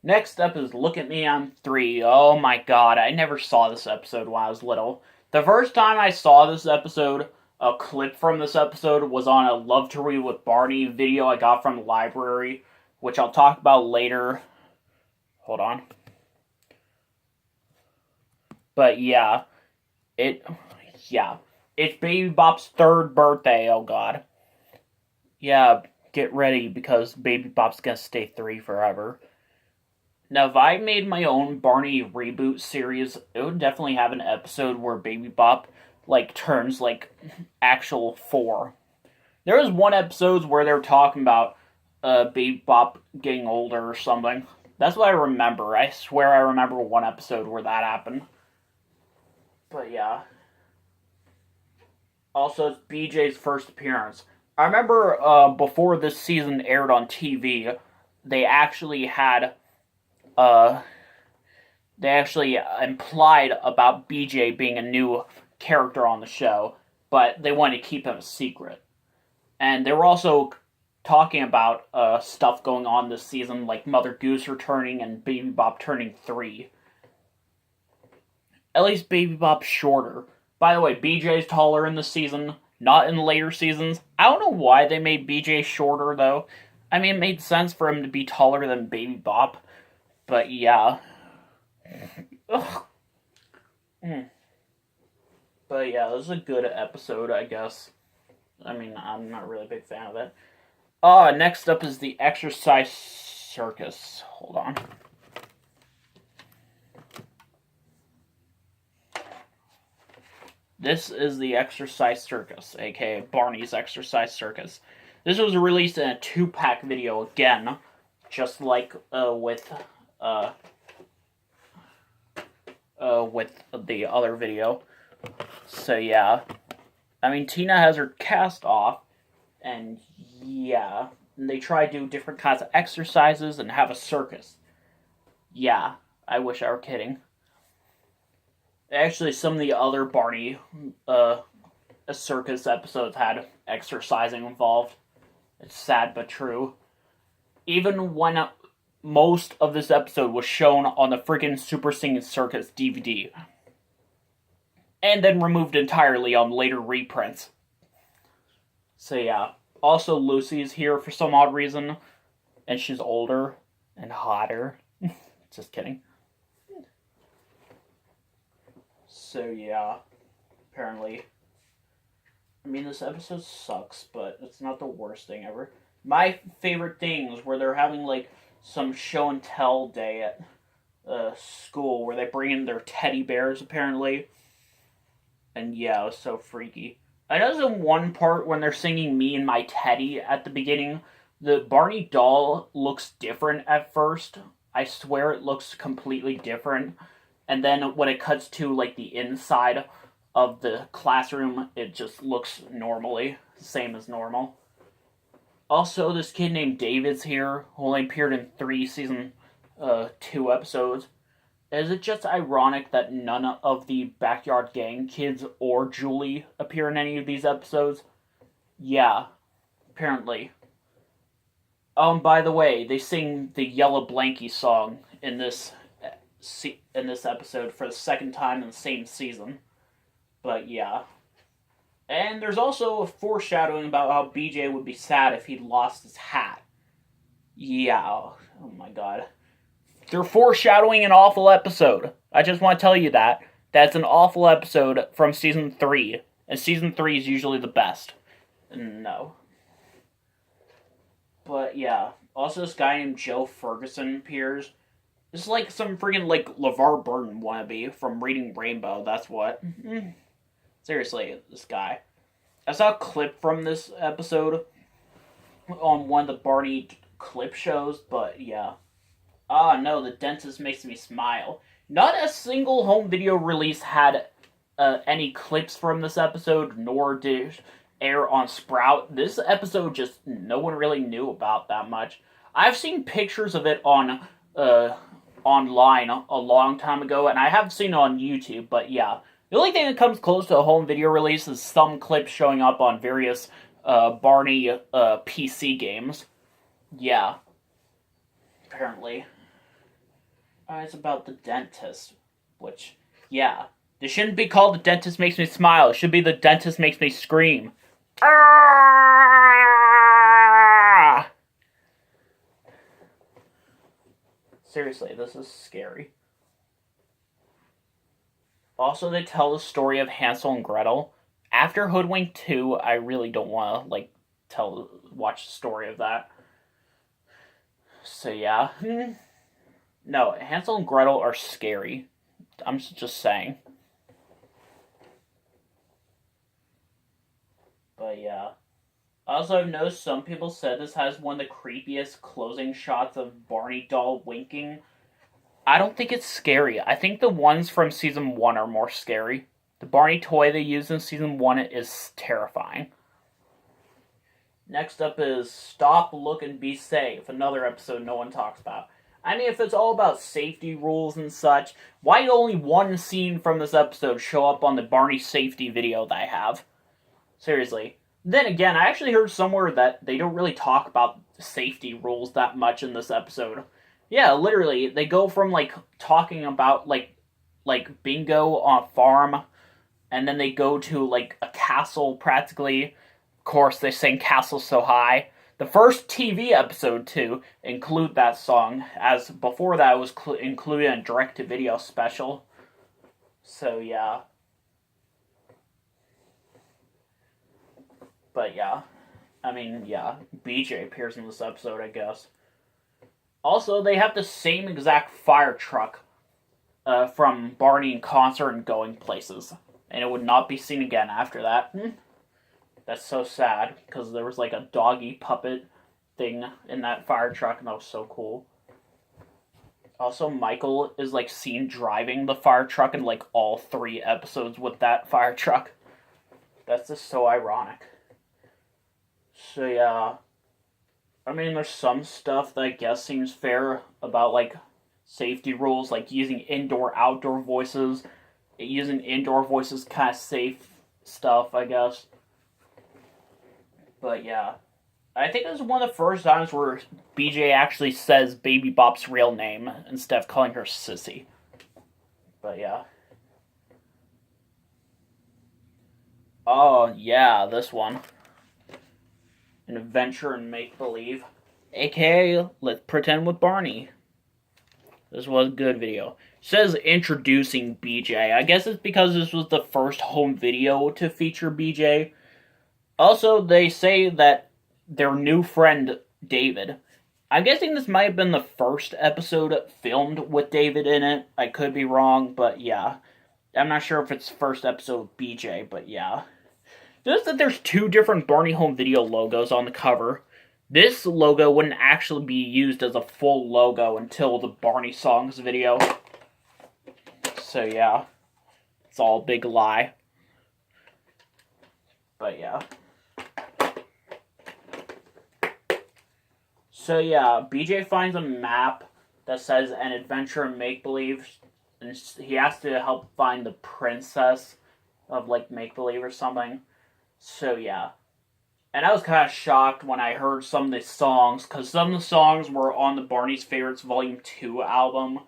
Next up is Look at Me, I'm 3. Oh my god, I never saw this episode when I was little. The first time I saw this episode, a clip from this episode, was on a Love to Read with Barney video I got from the library, which I'll talk about later. Hold on. But yeah, it's Baby Bop's 3rd birthday, oh god. Yeah, get ready, because Baby Bop's gonna stay 3 forever. Now, if I made my own Barney reboot series, it would definitely have an episode where Baby Bop, turns, actual 4. There was one episode where they were talking about, Baby Bop getting older or something. That's what I remember. I swear I remember one episode where that happened. But yeah. Also, it's BJ's first appearance. I remember, before this season aired on TV, they actually had... they actually implied about BJ being a new character on the show, but they wanted to keep him a secret. And they were also talking about stuff going on this season, like Mother Goose returning and Baby Bop turning 3. At least Baby Bop's shorter. By the way, BJ's taller in this season, not in later seasons. I don't know why they made BJ shorter, though. I mean, it made sense for him to be taller than Baby Bop. But yeah. Ugh. But yeah, this is a good episode, I guess. I mean, I'm not really a big fan of it. Next up is the Exercise Circus. Hold on. This is the Exercise Circus, aka Barney's Exercise Circus. This was released in a 2-pack video again, just like with the other video. So yeah, I mean, Tina has her cast off, and yeah, and they try to do different kinds of exercises and have a circus. Yeah, I wish I were kidding. Actually, some of the other Barney circus episodes had exercising involved. It's sad but true. Even when most of this episode was shown on the freaking Super Singing Circus DVD. And then removed entirely on later reprints. So yeah. Also, Lucy's here for some odd reason. And she's older and hotter. Just kidding. So yeah. Apparently. I mean, this episode sucks, but it's not the worst thing ever. My favorite things where they're having, some show and tell day at school where they bring in their teddy bears, apparently. And yeah, it was so freaky. I know there's one part when they're singing Me and My Teddy at the beginning. The Barney doll looks different at first. I swear it looks completely different. And then when it cuts to, the inside of the classroom, it just looks normally. Same as normal. Also, this kid named David's here, who only appeared in 3 season 2 episodes. Is it just ironic that none of the Backyard Gang kids or Julie appear in any of these episodes? Yeah, apparently. By the way, they sing the Yellow Blankie song in this episode for the 2nd time in the same season. But yeah. And there's also a foreshadowing about how BJ would be sad if he'd lost his hat. Yeah, oh my god. They're foreshadowing an awful episode. I just want to tell you that. That's an awful episode from Season 3. And Season 3 is usually the best. No. But yeah. Also, this guy named Joe Ferguson appears. This is some freaking, LeVar Burton wannabe from Reading Rainbow. That's what. Seriously, this guy. I saw a clip from this episode on one of the Barney clip shows, but yeah. No, the dentist makes me smile. Not a single home video release had any clips from this episode, nor did it air on Sprout. This episode just no one really knew about that much. I've seen pictures of it on online a long time ago, and I have seen it on YouTube, but yeah. The only thing that comes close to a home video release is some clips showing up on various Barney PC games. Yeah. Apparently. It's about the dentist, which, yeah. This shouldn't be called The Dentist Makes Me Smile. It should be The Dentist Makes Me Scream. Ah! Seriously, this is scary. Also, they tell the story of Hansel and Gretel. After Hoodwink 2, I really don't want to, watch the story of that. So, yeah. No, Hansel and Gretel are scary. I'm just saying. But, yeah. Also, I've noticed some people said this has one of the creepiest closing shots of Barney doll winking. I don't think it's scary. I think the ones from Season 1 are more scary. The Barney toy they used in Season 1 is terrifying. Next up is Stop, Look, and Be Safe, another episode no one talks about. I mean, if it's all about safety rules and such, why did only one scene from this episode show up on the Barney safety video that I have? Seriously. Then again, I actually heard somewhere that they don't really talk about safety rules that much in this episode. Yeah, literally, they go from, talking about, bingo on a farm, and then they go to, a castle, practically. Of course, they sing Castle So High. The first TV episode to include that song, as before that it was included in a direct-to-video special. So, yeah. But, yeah. I mean, yeah, BJ appears in this episode, I guess. Also, they have the same exact fire truck from Barney in concert and Going Places. And it would not be seen again after that. That's so sad, because there was a doggy puppet thing in that fire truck, and that was so cool. Also, Michael is seen driving the fire truck in all 3 episodes with that fire truck. That's just so ironic. So yeah. I mean, there's some stuff that I guess seems fair about, safety rules, using indoor-outdoor voices. Using indoor voices kind of safe stuff, I guess. But, yeah. I think this is one of the first times where BJ actually says Baby Bop's real name instead of calling her Sissy. But, yeah. Oh, yeah, this one. An adventure in make-believe. AKA, let's pretend with Barney. This was a good video. It says introducing BJ. I guess it's because this was the first home video to feature BJ. Also, they say that their new friend, David. I'm guessing this might have been the first episode filmed with David in it. I could be wrong, but yeah. I'm not sure if it's first episode with BJ, but yeah. Notice that there's 2 different Barney Home Video logos on the cover. This logo wouldn't actually be used as a full logo until the Barney Songs video. So yeah, it's all a big lie. But yeah. So yeah, BJ finds a map that says an adventure in make-believe, and he has to help find the princess of make-believe or something. So yeah. And I was kind of shocked when I heard some of the songs, because some of the songs were on the Barney's Favorites Volume 2 album,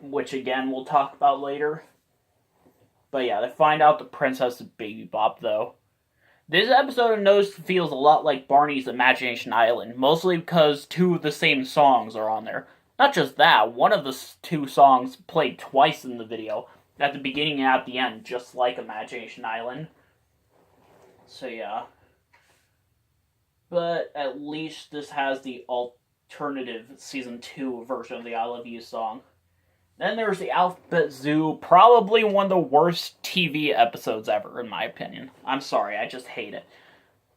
which again we'll talk about later. But yeah, they find out the princess is Baby Bop, though. This episode of Nose feels a lot like Barney's Imagination Island, mostly because 2 of the same songs are on there. Not just that, one of the 2 songs played twice in the video, at the beginning and at the end, just like Imagination Island. So yeah. But at least this has the alternative Season 2 version of the I Love You song. Then there's the Alphabet Zoo, probably one of the worst TV episodes ever, in my opinion. I'm sorry, I just hate it.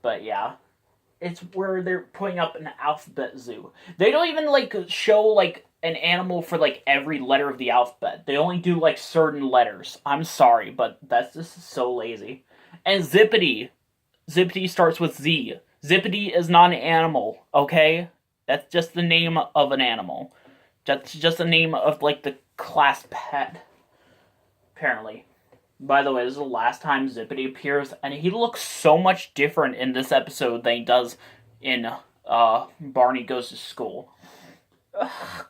But yeah. It's where they're putting up an Alphabet Zoo. They don't even, show, an animal for, every letter of the alphabet. They only do, certain letters. I'm sorry, but that's just so lazy. And Zippity. Zippity starts with Z. Zippity is not an animal, okay? That's just the name of an animal. That's just the name of, the class pet. Apparently. By the way, this is the last time Zippity appears, and he looks so much different in this episode than he does in Barney Goes to School. Ugh.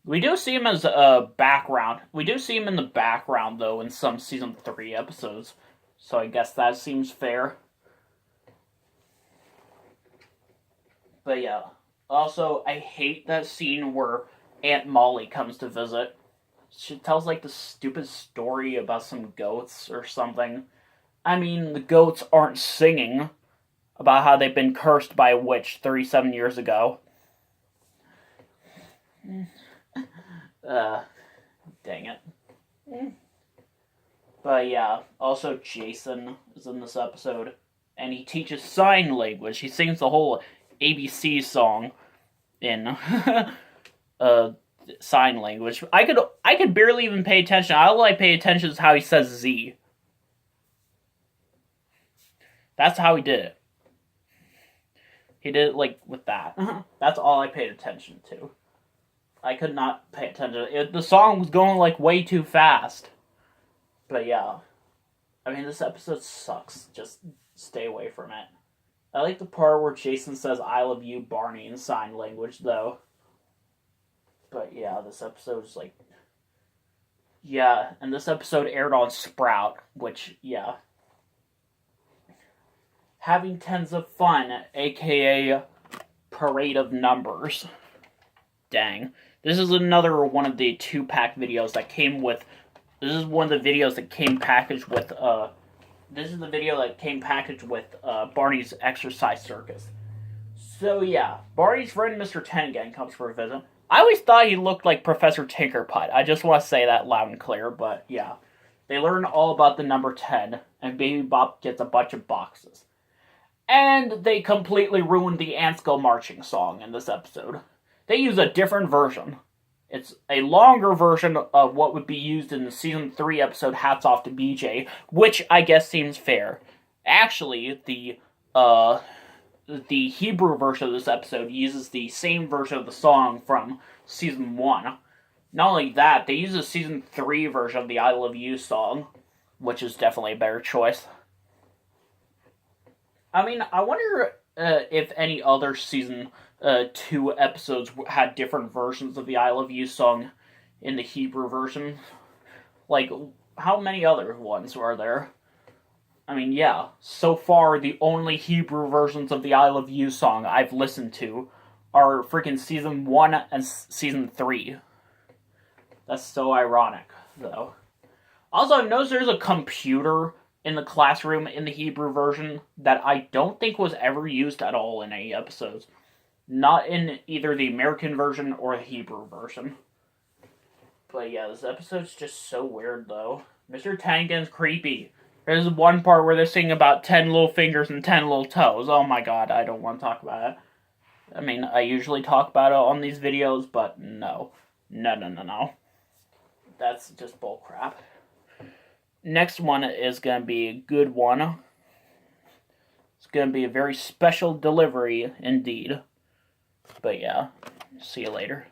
We do see him as a background. We do see him in the background, though, in some Season 3 episodes. So I guess that seems fair. But yeah. Also, I hate that scene where Aunt Molly comes to visit. She tells, like, the stupid story about some goats or something. I mean, the goats aren't singing about how they've been cursed by a witch 37 years ago. Dang it. But yeah, also Jason is in this episode, and he teaches sign language. He sings the whole ABC song in sign language. I could barely even pay attention. All I pay attention is how he says Z. That's how he did it. He did it like with that. That's all I paid attention to. I could not pay attention. The song was going like way too fast. But yeah. I mean, this episode sucks. Just stay away from it. I like the part where Jason says, "I love you, Barney," in sign language, though. But yeah, this episode is like... Yeah, and this episode aired on Sprout, which, yeah. Having Tons of Fun, aka Parade of Numbers. Dang. This is another one of the 2-pack videos that came with... This is one of the videos that came packaged with, This is the video that came packaged with, Barney's Exercise Circus. So, yeah. Barney's friend, Mr. 10 again, comes for a visit. I always thought he looked like Professor Tinkerput. I just want to say that loud and clear, but, yeah. They learn all about the number 10, and Baby Bop gets a bunch of boxes. And they completely ruined the Ants Go Marching song in this episode. They use a different version. It's a longer version of what would be used in the Season 3 episode Hats Off to BJ, which I guess seems fair. Actually, the Hebrew version of this episode uses the same version of the song from Season 1. Not only that, they use the Season 3 version of the I Love You song, which is definitely a better choice. I mean, I wonder if any other Season 2 episodes had different versions of the I Love You song in the Hebrew version. Like, how many other ones are there? I mean, yeah, so far the only Hebrew versions of the I Love You song I've listened to are freaking Season 1 and Season 3. That's so ironic, though. Also, I've noticed there's a computer in the classroom in the Hebrew version that I don't think was ever used at all in any episodes. Not in either the American version or the Hebrew version. But yeah, this episode's just so weird, though. Mr. Tangen's creepy. There's one part where they're singing about 10 little fingers and 10 little toes. Oh my god, I don't want to talk about it. I mean, I usually talk about it on these videos, but no. No. That's just bullcrap. Next one is going to be a good one. It's going to be a very special delivery indeed. But yeah, see you later.